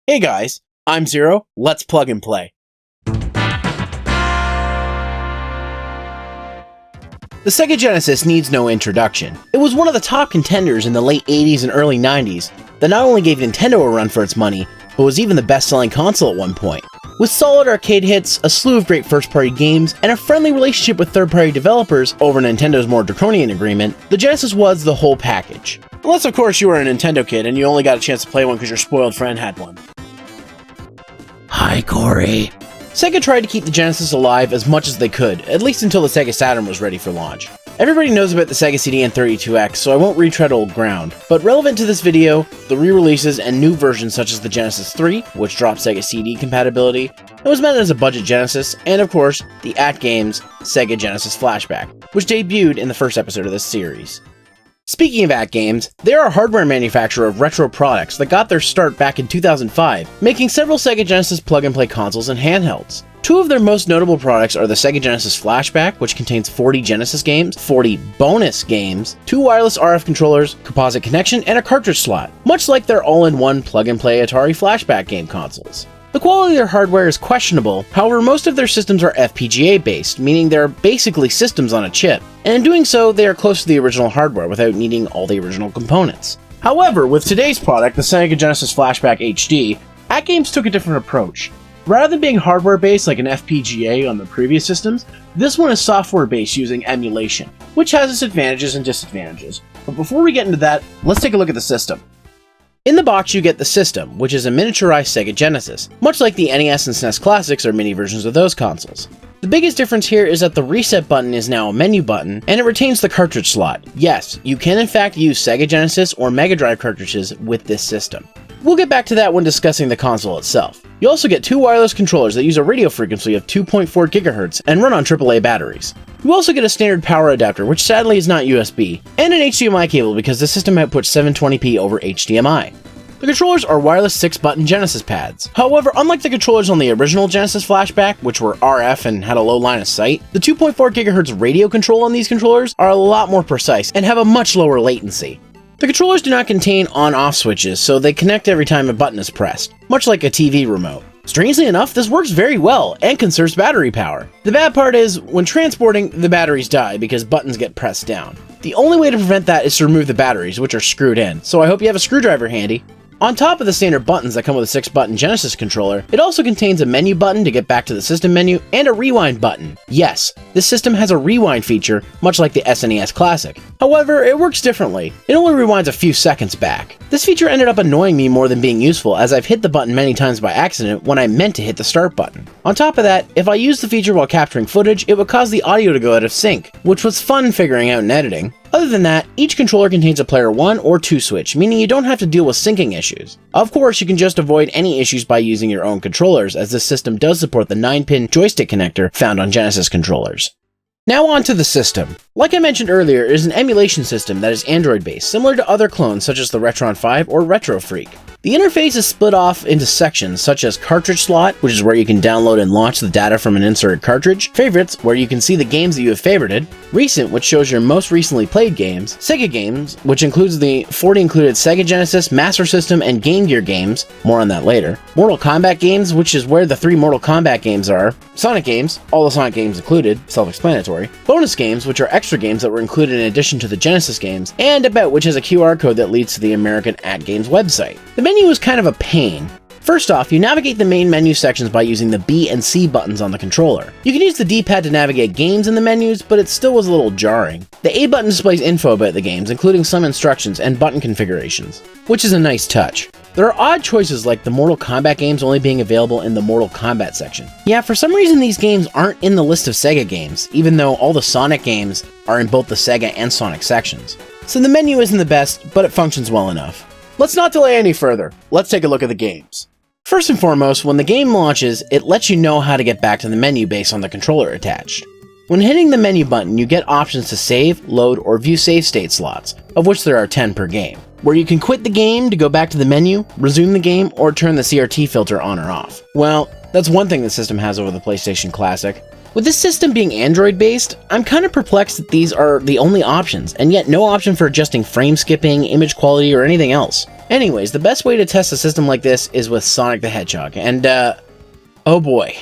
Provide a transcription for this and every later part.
Hey guys, I'm Zero, let's plug and play. The Sega Genesis needs no introduction. It was one of the top contenders in the late 80s and early 90s that not only gave Nintendo a run for its money, but was even the best-selling console at one point. With solid arcade hits, a slew of great first-party games, and a friendly relationship with third-party developers over Nintendo's more draconian agreement, the Genesis was the whole package. Unless of course you were a Nintendo kid and you only got a chance to play one because your spoiled friend had one. Hi, Corey. Sega tried to keep the Genesis alive as much as they could, at least until the Sega Saturn was ready for launch. Everybody knows about the Sega CD and 32X, so I won't retread old ground, but relevant to this video, the re-releases and new versions such as the Genesis 3, which dropped Sega CD compatibility, and was meant as a budget Genesis, and of course, the ATGames Sega Genesis Flashback, which debuted in the first episode of this series. Speaking of ATGames, they are a hardware manufacturer of retro products that got their start back in 2005, making several Sega Genesis plug-and-play consoles and handhelds. Two of their most notable products are the Sega Genesis Flashback, which contains 40 Genesis games, 40 bonus games, 2 wireless RF controllers, composite connection, and a cartridge slot, much like their all-in-one plug-and-play Atari Flashback game consoles. The quality of their hardware is questionable, however most of their systems are FPGA based, meaning they're basically systems on a chip, and in doing so they are close to the original hardware without needing all the original components. However, with today's product, the Sega Genesis Flashback HD, ATGames took a different approach. Rather than being hardware based like an FPGA on the previous systems, this one is software based using emulation, which has its advantages and disadvantages. But before we get into that, let's take a look at the system. In the box you get the system, which is a miniaturized Sega Genesis, much like the NES and SNES Classics are mini versions of those consoles. The biggest difference here is that the reset button is now a menu button, and it retains the cartridge slot. Yes, you can in fact use Sega Genesis or Mega Drive cartridges with this system. We'll get back to that when discussing the console itself. You also get 2 wireless controllers that use a radio frequency of 2.4 GHz and run on AAA batteries. You also get a standard power adapter, which sadly is not USB, and an HDMI cable because the system outputs 720p over HDMI. The controllers are wireless 6-button Genesis pads. However, unlike the controllers on the original Genesis Flashback, which were RF and had a low line of sight, the 2.4 GHz radio control on these controllers are a lot more precise and have a much lower latency. The controllers do not contain on-off switches, so they connect every time a button is pressed, much like a TV remote. Strangely enough, this works very well and conserves battery power. The bad part is, when transporting, the batteries die because buttons get pressed down. The only way to prevent that is to remove the batteries, which are screwed in, so I hope you have a screwdriver handy. On top of the standard buttons that come with a 6-button Genesis controller, it also contains a menu button to get back to the system menu and a rewind button. Yes, this system has a rewind feature, much like the SNES Classic. However, it works differently. It only rewinds a few seconds back. This feature ended up annoying me more than being useful, as I've hit the button many times by accident when I meant to hit the start button. On top of that, if I used the feature while capturing footage, it would cause the audio to go out of sync, which was fun figuring out in editing. Other than that, each controller contains a player 1 or 2 switch, meaning you don't have to deal with syncing issues. Of course, you can just avoid any issues by using your own controllers, as this system does support the 9-pin joystick connector found on Genesis controllers. Now on to the system. Like I mentioned earlier, it is an emulation system that is Android-based, similar to other clones such as the Retron 5 or Retro Freak. The interface is split off into sections such as cartridge slot, which is where you can download and launch the data from an inserted cartridge, favorites, where you can see the games that you have favorited, recent, which shows your most recently played games, Sega games, which includes the 40 included Sega Genesis, Master System, and Game Gear games, more on that later, Mortal Kombat games, which is where the 3 Mortal Kombat games are, Sonic games, all the Sonic games included, self-explanatory, bonus games, which are extra games that were included in addition to the Genesis games, and About, which has a QR code that leads to the American ATGames website. The menu is kind of a pain. First off, you navigate the main menu sections by using the B and C buttons on the controller. You can use the D-pad to navigate games in the menus, but it still was a little jarring. The A button displays info about the games, including some instructions and button configurations, which is a nice touch. There are odd choices like the Mortal Kombat games only being available in the Mortal Kombat section. Yeah, for some reason these games aren't in the list of Sega games, even though all the Sonic games are in both the Sega and Sonic sections. So the menu isn't the best, but it functions well enough. Let's not delay any further. Let's take a look at the games. First and foremost, when the game launches, it lets you know how to get back to the menu based on the controller attached. When hitting the menu button, you get options to save, load, or view save state slots, of which there are 10 per game, where you can quit the game to go back to the menu, resume the game, or turn the CRT filter on or off. Well, that's one thing the system has over the PlayStation Classic. With this system being Android-based, I'm kind of perplexed that these are the only options, and yet no option for adjusting frame skipping, image quality, or anything else. Anyways, the best way to test a system like this is with Sonic the Hedgehog, and oh boy.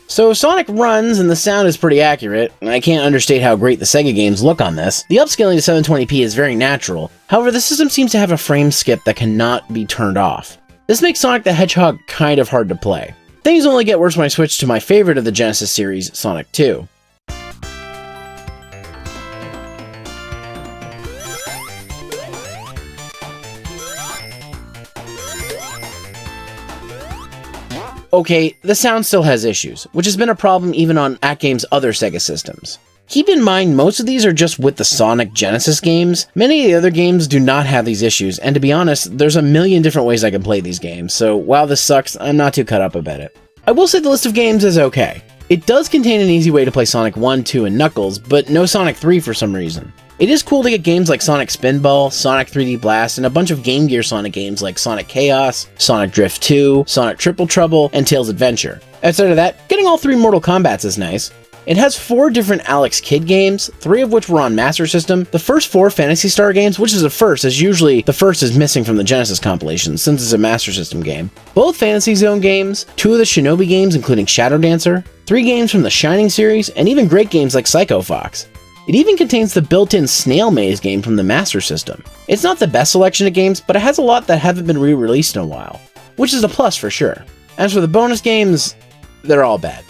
So Sonic runs and the sound is pretty accurate, and I can't understate how great the Sega games look on this. The upscaling to 720p is very natural, however the system seems to have a frame skip that cannot be turned off. This makes Sonic the Hedgehog kind of hard to play. Things only get worse when I switch to my favorite of the Genesis series, Sonic 2. Okay, the sound still has issues, which has been a problem even on ATGames' other Sega systems. Keep in mind, most of these are just with the Sonic Genesis games. Many of the other games do not have these issues, and to be honest, there's a million different ways I can play these games, so while this sucks, I'm not too cut up about it. I will say the list of games is okay. It does contain an easy way to play Sonic 1, 2, and Knuckles, but no Sonic 3 for some reason. It is cool to get games like Sonic Spinball, Sonic 3D Blast, and a bunch of Game Gear Sonic games like Sonic Chaos, Sonic Drift 2, Sonic Triple Trouble, and Tails Adventure. Outside of that, getting all 3 Mortal Kombats is nice. It has 4 different Alex Kidd games, 3 of which were on Master System. The first 4 Phantasy Star games, which is a first, as usually the first is missing from the Genesis compilation since it's a Master System game. Both Fantasy Zone games, 2 of the Shinobi games including Shadow Dancer, 3 games from the Shining series, and even great games like Psycho Fox. It even contains the built-in Snail Maze game from the Master System. It's not the best selection of games, but it has a lot that haven't been re-released in a while, which is a plus for sure. As for the bonus games, they're all bad.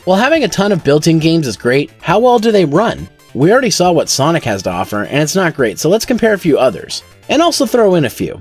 While having a ton of built-in games is great, how well do they run? We already saw what Sonic has to offer, and it's not great, so let's compare a few others, and also throw in a few.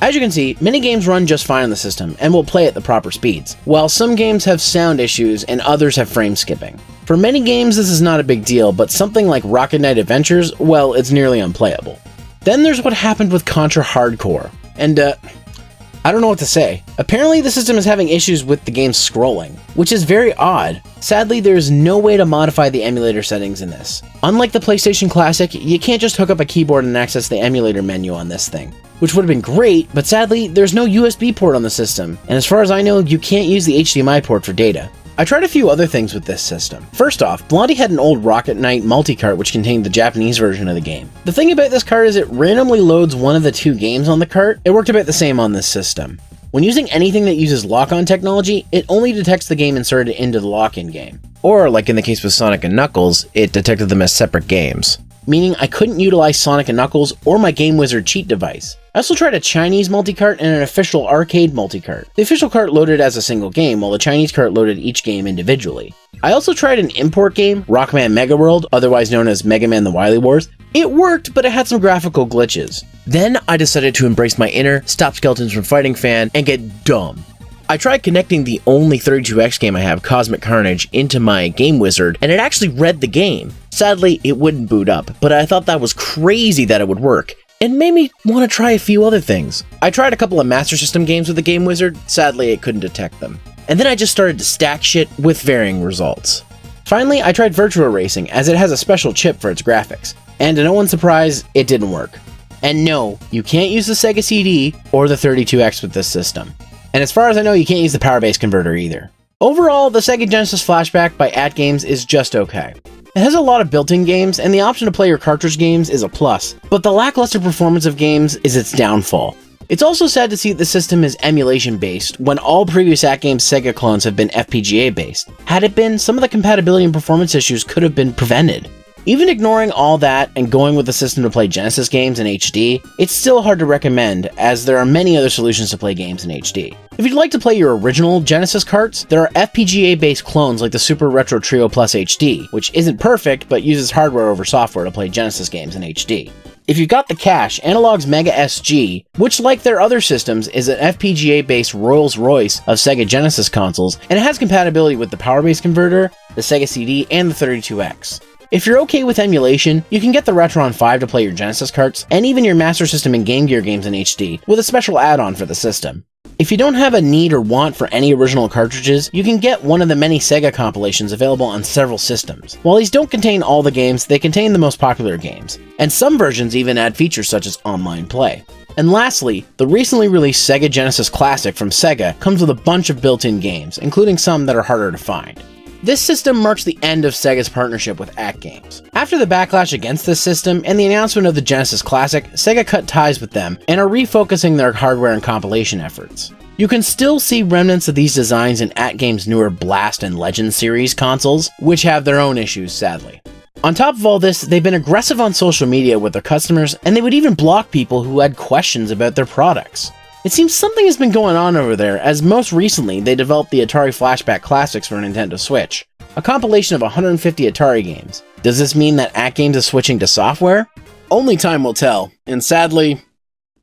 As you can see, many games run just fine on the system and will play at the proper speeds, while some games have sound issues and others have frame skipping. For many games this is not a big deal, but something like Rocket Knight Adventures, well, it's nearly unplayable. Then there's what happened with Contra Hardcore, and I don't know what to say. Apparently the system is having issues with the game's scrolling, which is very odd. Sadly, there is no way to modify the emulator settings in this. Unlike the PlayStation Classic, you can't just hook up a keyboard and access the emulator menu on this thing, which would have been great, but sadly, there's no USB port on the system, and as far as I know, you can't use the HDMI port for data. I tried a few other things with this system. First off, Blondie had an old Rocket Knight multi-cart which contained the Japanese version of the game. The thing about this cart is it randomly loads one of the two games on the cart. It worked about the same on this system. When using anything that uses lock-on technology, it only detects the game inserted into the lock-in game. Or, like in the case with Sonic and Knuckles, it detected them as separate games, meaning I couldn't utilize Sonic and Knuckles or my Game Wizard cheat device. I also tried a Chinese multi-cart and an official arcade multi-cart. The official cart loaded as a single game, while the Chinese cart loaded each game individually. I also tried an import game, Rockman Mega World, otherwise known as Mega Man The Wily Wars. It worked, but it had some graphical glitches. Then I decided to embrace my inner Stop Skeletons from Fighting fan and get dumb. I tried connecting the only 32X game I have, Cosmic Carnage, into my Game Wizard, and it actually read the game. Sadly, it wouldn't boot up, but I thought that was crazy that it would work, and made me want to try a few other things. I tried a couple of Master System games with the Game Wizard, sadly it couldn't detect them. And then I just started to stack shit with varying results. Finally, I tried Virtua Racing, as it has a special chip for its graphics, and to no one's surprise, it didn't work. And no, you can't use the Sega CD or the 32X with this system. And as far as I know, you can't use the power base converter either. Overall, the Sega Genesis Flashback by ATGames is just okay. It has a lot of built-in games, and the option to play your cartridge games is a plus, but the lackluster performance of games is its downfall. It's also sad to see that the system is emulation-based, when all previous ATGames Sega clones have been FPGA-based. Had it been, some of the compatibility and performance issues could have been prevented. Even ignoring all that and going with the system to play Genesis games in HD, it's still hard to recommend, as there are many other solutions to play games in HD. If you'd like to play your original Genesis carts, there are FPGA-based clones like the Super Retro Trio Plus HD, which isn't perfect, but uses hardware over software to play Genesis games in HD. If you've got the cash, Analog's Mega SG, which like their other systems is an FPGA-based Rolls-Royce of Sega Genesis consoles, and it has compatibility with the Power Base Converter, the Sega CD, and the 32X. If you're okay with emulation, you can get the Retron 5 to play your Genesis carts, and even your Master System and Game Gear games in HD, with a special add-on for the system. If you don't have a need or want for any original cartridges, you can get one of the many Sega compilations available on several systems. While these don't contain all the games, they contain the most popular games, and some versions even add features such as online play. And lastly, the recently released Sega Genesis Classic from Sega comes with a bunch of built-in games, including some that are harder to find. This system marks the end of Sega's partnership with ATGames. After the backlash against this system and the announcement of the Genesis Classic, Sega cut ties with them and are refocusing their hardware and compilation efforts. You can still see remnants of these designs in ATGames' newer Blast and Legend series consoles, which have their own issues, sadly. On top of all this, they've been aggressive on social media with their customers, and they would even block people who had questions about their products. It seems something has been going on over there, as most recently they developed the Atari Flashback Classics for Nintendo Switch, a compilation of 150 Atari games. Does this mean that ATGames is switching to software? Only time will tell, and sadly,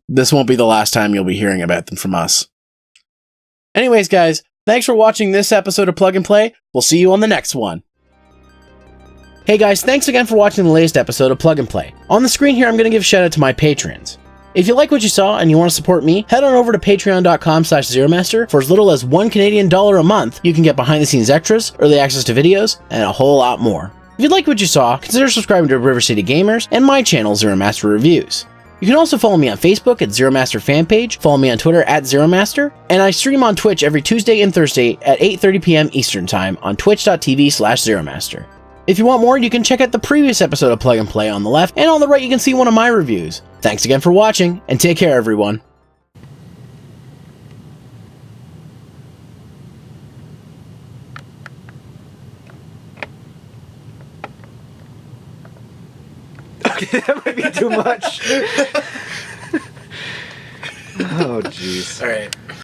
this won't be the last time you'll be hearing about them from us. Anyways guys, thanks for watching this episode of Plug and Play. We'll see you on the next one. Hey guys, thanks again for watching the latest episode of Plug and Play. On the screen here, I'm going to give a shout out to my patrons. If you like what you saw and you want to support me, head on over to patreon.com/Zeromaster. For as little as $1 Canadian a month, you can get behind the scenes extras, early access to videos, and a whole lot more. If you like what you saw, consider subscribing to RiverCityGamers and my channel, Zeromaster Reviews. You can also follow me on Facebook at Zeromaster Fanpage, follow me on Twitter at Zeromaster, and I stream on Twitch every Tuesday and Thursday at 8:30 p.m. Eastern Time on twitch.tv/Zeromaster. If you want more, you can check out the previous episode of Plug and Play on the left, and on the right you can see one of my reviews. Thanks again for watching, and take care everyone. Okay, that might be too much. Oh, jeez. Alright.